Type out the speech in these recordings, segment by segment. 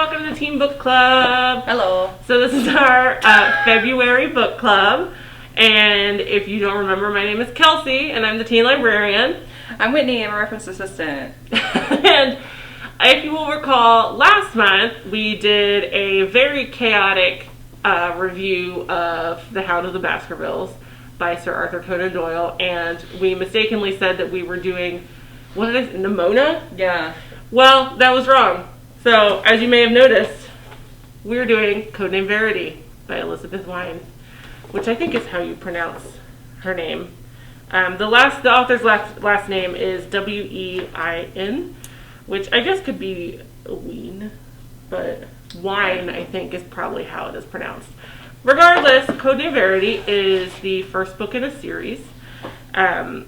welcome to Teen Book Club. Hello. So this is our February book club, and if you don't remember, my name is Kelsey, and I'm the teen librarian. I'm Whitney, I'm a reference assistant. And if you will recall, last month we did a very chaotic review of The Hound of the Baskervilles by Sir Arthur Conan Doyle, and we mistakenly said that we were doing, what did I say, Nimona? Yeah. Well, that was wrong. So, as you may have noticed, we're doing Codename Verity by Elizabeth Wine, which I think is how you pronounce her name. The author's last name is W-E-I-N, which I guess could be Ween, but Wine, I think, is probably how it is pronounced. Regardless, Codename Verity is the first book in a series. I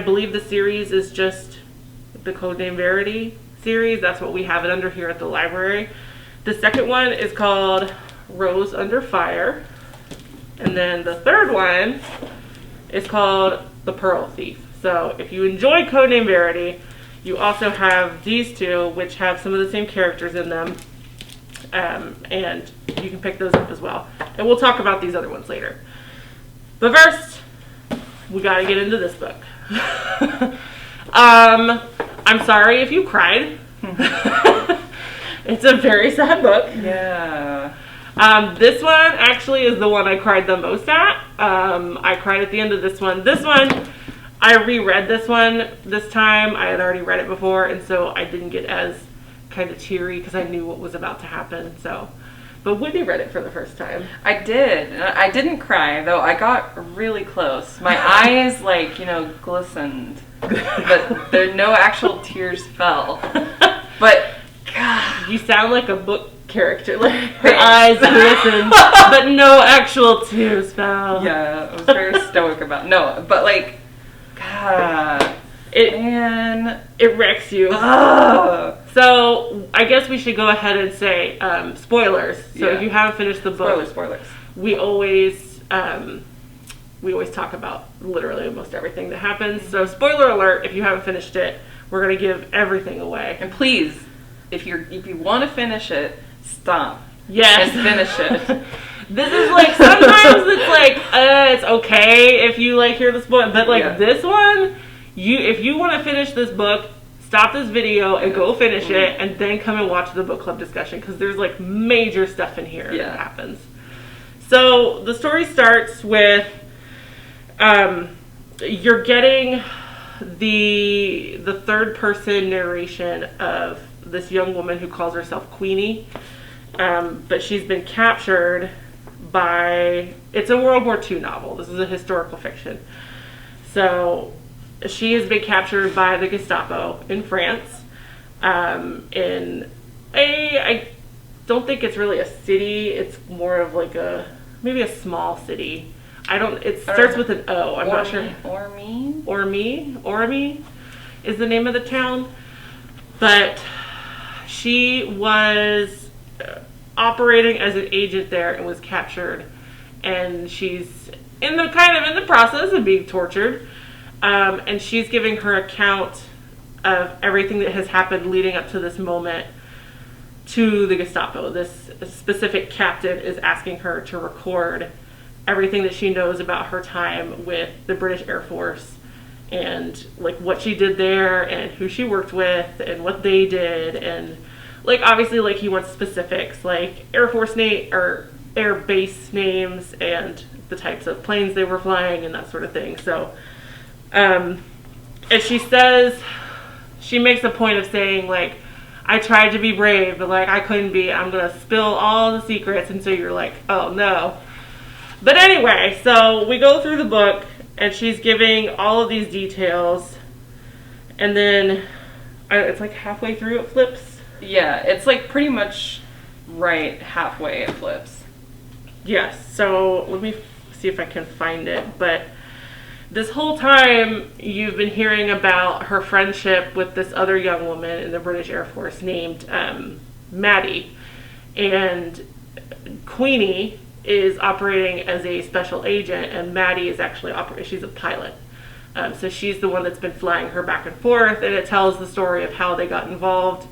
believe the series is just the Codename Verity series. That's what we have it under here at the library. The second one is called Rose Under Fire. And then the third one is called The Pearl Thief. So if you enjoy Codename Verity, you also have these two, which have some of the same characters in them. And you can pick those up as well. And we'll talk about these other ones later. But first, we gotta get into this book. I'm sorry if you cried. It's a very sad book. Yeah. This one actually is the one I cried the most at. I cried at the end of this one. This one, I reread this one this time. I had already read it before, and so I didn't get as kind of teary because I knew what was about to happen. But Whitney read it for the first time. I did. I didn't cry, though. I got really close. My eyes, glistened. But no actual tears fell. But, God. You sound like a book character. Like, her eyes glistened, but no actual tears fell. Yeah, I was very stoic about it. No, but, God. It wrecks you. Ugh. So I guess we should go ahead and say spoilers. So if you haven't finished the book, spoilers. We always talk about literally almost everything that happens. So spoiler alert: if you haven't finished it, we're gonna give everything away. And please, if you want to finish it, stop. Yes, and finish it. This is sometimes it's okay if you hear the spoil, but this one. If you want to finish this book, stop this video and go finish it, and then come and watch the book club discussion, because there's major stuff in here that happens. So the story starts with you're getting the third person narration of this young woman who calls herself Queenie, but she's been captured by, it's a World War II novel. This is a historical fiction. So she has been captured by the Gestapo in France, in I don't think it's really a city. It's more of maybe a small city. It starts with an O. I'm not sure. Ormy is the name of the town. But she was operating as an agent there and was captured. And she's in the process of being tortured. And she's giving her account of everything that has happened leading up to this moment to the Gestapo. This specific captain is asking her to record everything that she knows about her time with the British Air Force, and what she did there, and who she worked with, and what they did, and obviously he wants specifics Air Force name or air base names and the types of planes they were flying and that sort of thing. So. And she says, she makes a point of saying, I tried to be brave, but I couldn't be. I'm going to spill all the secrets. And so you're like, oh no. But anyway, so we go through the book, and she's giving all of these details. And then it's halfway through it flips. Yeah, it's pretty much right halfway it flips. Yes, so let me see if I can find it. But this whole time, you've been hearing about her friendship with this other young woman in the British Air Force named Maddie. And Queenie is operating as a special agent, and Maddie is actually she's a pilot. So she's the one that's been flying her back and forth, and it tells the story of how they got involved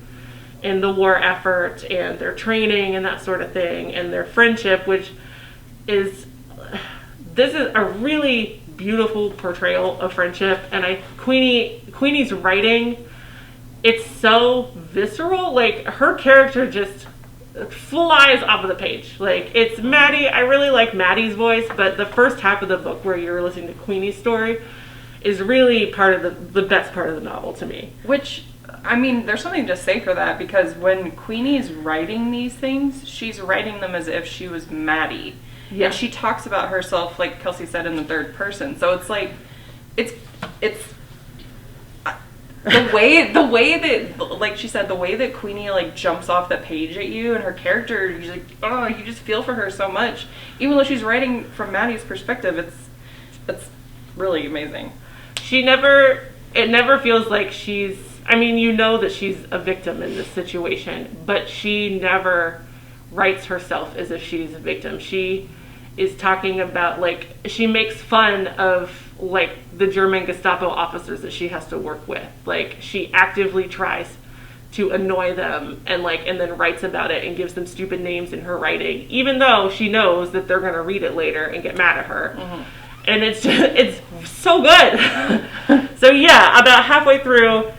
in the war effort and their training and that sort of thing, and their friendship, which is, this is a really beautiful portrayal of friendship. And Queenie's writing, it's so visceral. Like, her character just flies off of the page. Like, it's Maddie. I really like Maddie's voice, but the first half of the book where you're listening to Queenie's story is really part of the best part of the novel to me. Which, I mean, there's something to say for that, because when Queenie's writing these things, she's writing them as if she was Maddie. Yeah. And she talks about herself, like Kelsey said, in the third person. So it's like, it's the way that, like she said, the way that Queenie like jumps off the page at you, and her character, you're like, oh, you just feel for her so much, even though she's writing from Maddie's perspective. It's really amazing. It never feels like she's, I mean, you know that she's a victim in this situation, but she never writes herself as if she's a victim. She is talking about, like, she makes fun of, like, the German Gestapo officers that she has to work with. Like, she actively tries to annoy them, and then writes about it and gives them stupid names in her writing, even though she knows that they're going to read it later and get mad at her. Mm-hmm. And it's so good. So yeah, about halfway through,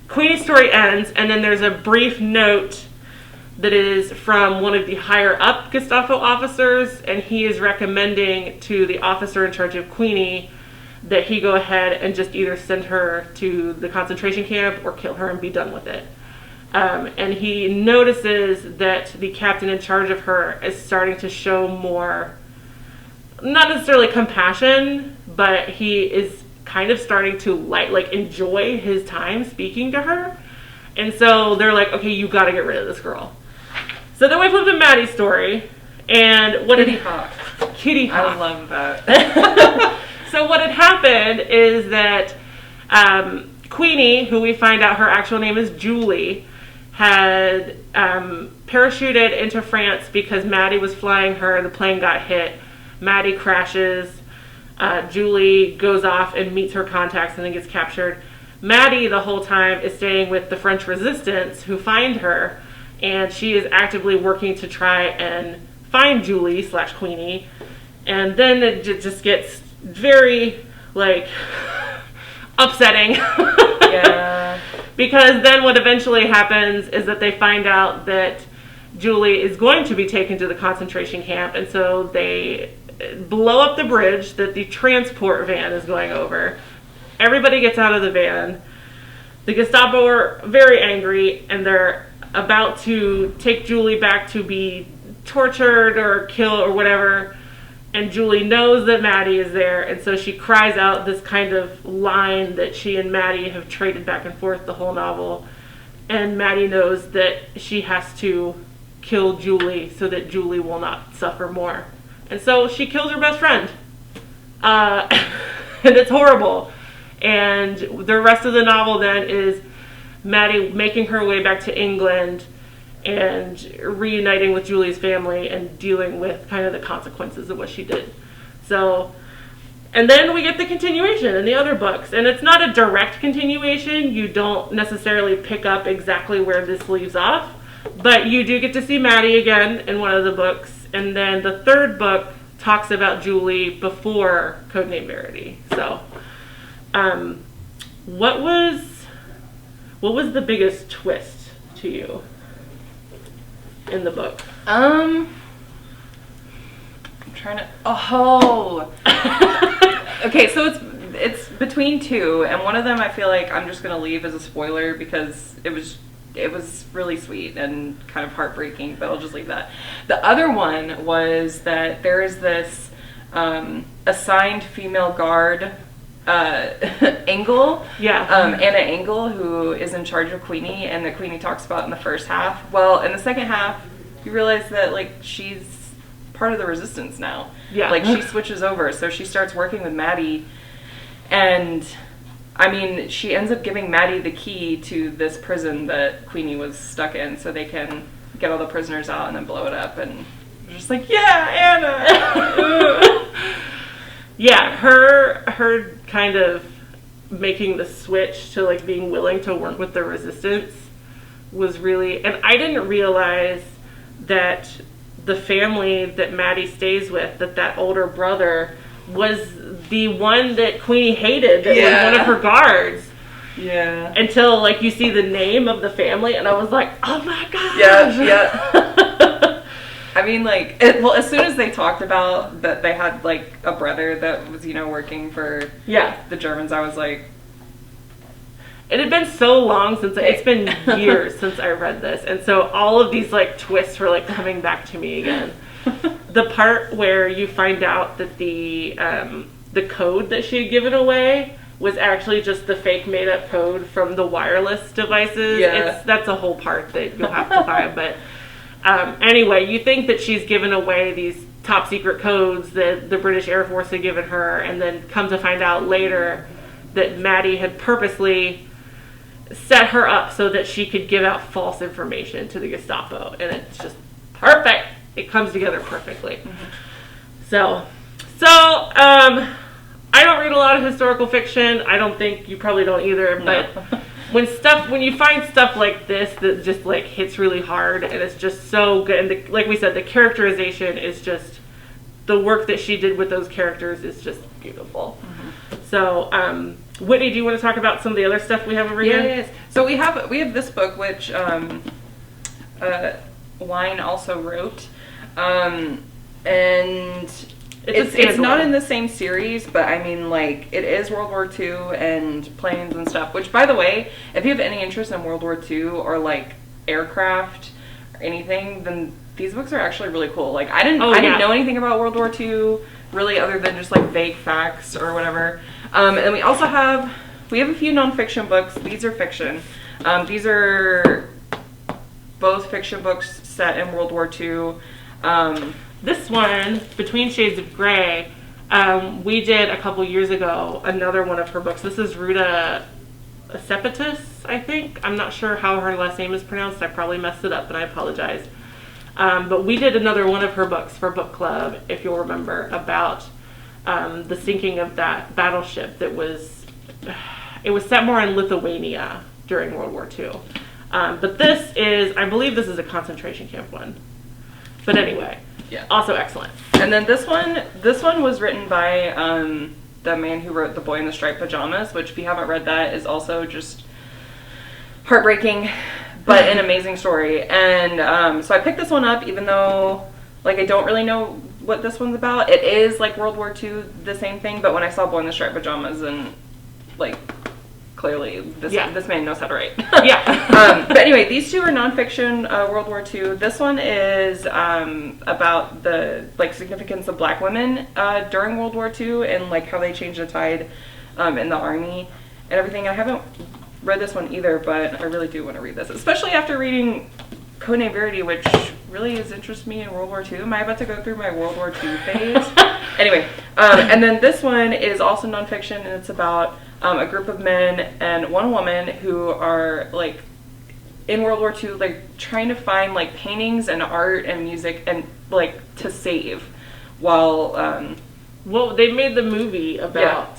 Queenie's story ends, and then there's a brief note that is from one of the higher up Gestapo officers, and he is recommending to the officer in charge of Queenie that he go ahead and just either send her to the concentration camp or kill her and be done with it. And he notices that the captain in charge of her is starting to show more, not necessarily compassion, but he is kind of starting to enjoy his time speaking to her. And so they're like, okay, you got to get rid of this girl. So then we flip to Maddie's story, and Kitty Hawk. I love that. So what had happened is that Queenie, who we find out her actual name is Julie, had parachuted into France because Maddie was flying her. The plane got hit. Maddie crashes. Julie goes off and meets her contacts and then gets captured. Maddie, the whole time, is staying with the French resistance, who find her, and she is actively working to try and find Julie / Queenie. And then it just gets very, upsetting. Yeah. Because then what eventually happens is that they find out that Julie is going to be taken to the concentration camp, and so they blow up the bridge that the transport van is going over. Everybody gets out of the van. The Gestapo are very angry, and they're about to take Julie back to be tortured or killed or whatever. And Julie knows that Maddie is there, and so she cries out this kind of line that she and Maddie have traded back and forth the whole novel. And Maddie knows that she has to kill Julie so that Julie will not suffer more. And so she kills her best friend. And it's horrible. And the rest of the novel then is Maddie making her way back to England and reuniting with Julie's family and dealing with kind of the consequences of what she did. So, and then we get the continuation in the other books. And it's not a direct continuation. You don't necessarily pick up exactly where this leaves off. But you do get to see Maddie again in one of the books. And then the third book talks about Julie before Codename Verity. So, what was the biggest twist to you in the book? I'm trying to. Oh. Okay, so it's between two, and one of them I feel like I'm just gonna leave as a spoiler because it was really sweet and kind of heartbreaking, but I'll just leave that. The other one was that there is this assigned female guard, Engel, Anna Engel, who is in charge of Queenie, and that Queenie talks about in the first half. Well, in the second half, you realize that she's part of the resistance now. Yeah, she switches over, so she starts working with Maddie, and I mean, she ends up giving Maddie the key to this prison that Queenie was stuck in, so they can get all the prisoners out and then blow it up. And you're just like, yeah, Anna. Yeah, her kind of making the switch to being willing to work with the resistance was really, and I didn't realize that the family that Maddie stays with, that older brother was the one that Queenie hated, that was one of her guards. Yeah. Until, like, you see the name of the family, and I was like, oh my gosh. Yeah. I mean, like, as soon as they talked about that they had, like, a brother that was, working for the Germans, I was like... It had been so long since, it's been years since I read this, and so all of these, like, twists were, like, coming back to me again. The part where you find out that the code that she had given away was actually just the fake made-up code from the wireless devices. Yeah. That's a whole part that you'll have to find. But anyway, you think that she's given away these top-secret codes that the British Air Force had given her, and then come to find out later that Maddie had purposely set her up so that she could give out false information to the Gestapo. And it's just perfect. It comes together perfectly. So, I don't read a lot of historical fiction. I don't think you probably don't either. But when you find stuff like this that just like hits really hard and it's just so good, and like we said, the characterization is just, the work that she did with those characters is just beautiful. So, Whitney, do you want to talk about some of the other stuff we have over here? Yes. So we have this book which Wine also wrote, and it's not in the same series, but I mean, like, it is World War II and planes and stuff, which, by the way, if you have any interest in World War II or, like, aircraft or anything, then these books are actually really cool. Like, I didn't know anything about World War II, really, other than just, like, vague facts or whatever. And we also have a few nonfiction books. These are fiction. These are both fiction books set in World War II. This one, Between Shades of Grey, we did a couple years ago another one of her books. This is Rita Acepetus, I think. I'm not sure how her last name is pronounced. I probably messed it up, and I apologize. But we did another one of her books for book club, if you'll remember, about the sinking of that battleship that was set more in Lithuania during World War II. But this is, I believe this is a concentration camp one. But anyway, also excellent. And then this one was written by the man who wrote The Boy in the Striped Pajamas, which, if you haven't read that, is also just heartbreaking, but an amazing story. And so I picked this one up, even though, like, I don't really know what this one's about. It is, like, World War II, the same thing, but when I saw Boy in the Striped Pajamas, and, like, clearly this man knows how to write. But anyway, these two are nonfiction, World War II. This one is about the, like, significance of black women during World War II, and, like, how they changed the tide in the army and everything. I haven't read this one either, but I really do want to read this, especially after reading Codename Verity, which really has interested me in World War II. Am I about to go through my World War II phase? Anyway, and then this one is also nonfiction, and it's about a group of men and one woman who are, like, in World War II, like, trying to find, like, paintings and art and music and, like, to save while well, they made the movie about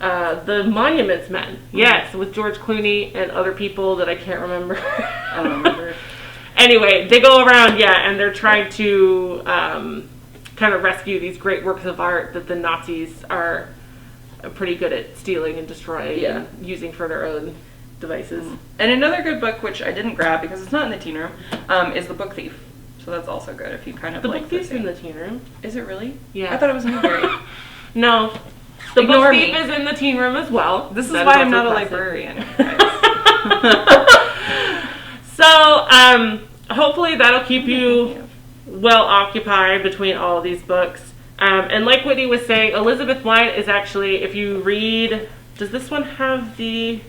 the Monuments Men. Yes, with George Clooney and other people that I can't remember. I don't remember. Anyway, they go around, and they're trying to kind of rescue these great works of art that the Nazis are pretty good at stealing and destroying and using for their own devices. And another good book, which I didn't grab because it's not in the teen room, is The Book Thief. So that's also good if you kind of like The Book Thief's in the teen room. Is it really? Yeah. I thought it was in the library. No. The Book Thief is in the teen room as well. This is why I'm not a librarian. So, hopefully that'll keep you well occupied between all of these books. And like Whitney was saying, Elizabeth Wine is actually, if you read, does this one have the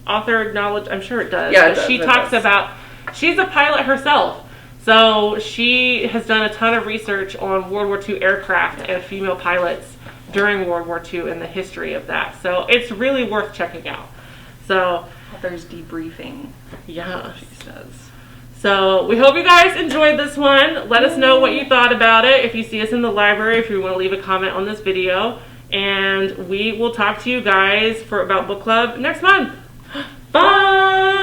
author acknowledged? I'm sure it does. Yeah, it does. She talks about, she's a pilot herself. So she has done a ton of research on World War II aircraft and female pilots during World War II and the history of that. So it's really worth checking out. So author's debriefing. Yeah. She says. So we hope you guys enjoyed this one. Let us know what you thought about it. If you see us in the library, if you want to leave a comment on this video. And we will talk to you guys about book club next month. Bye!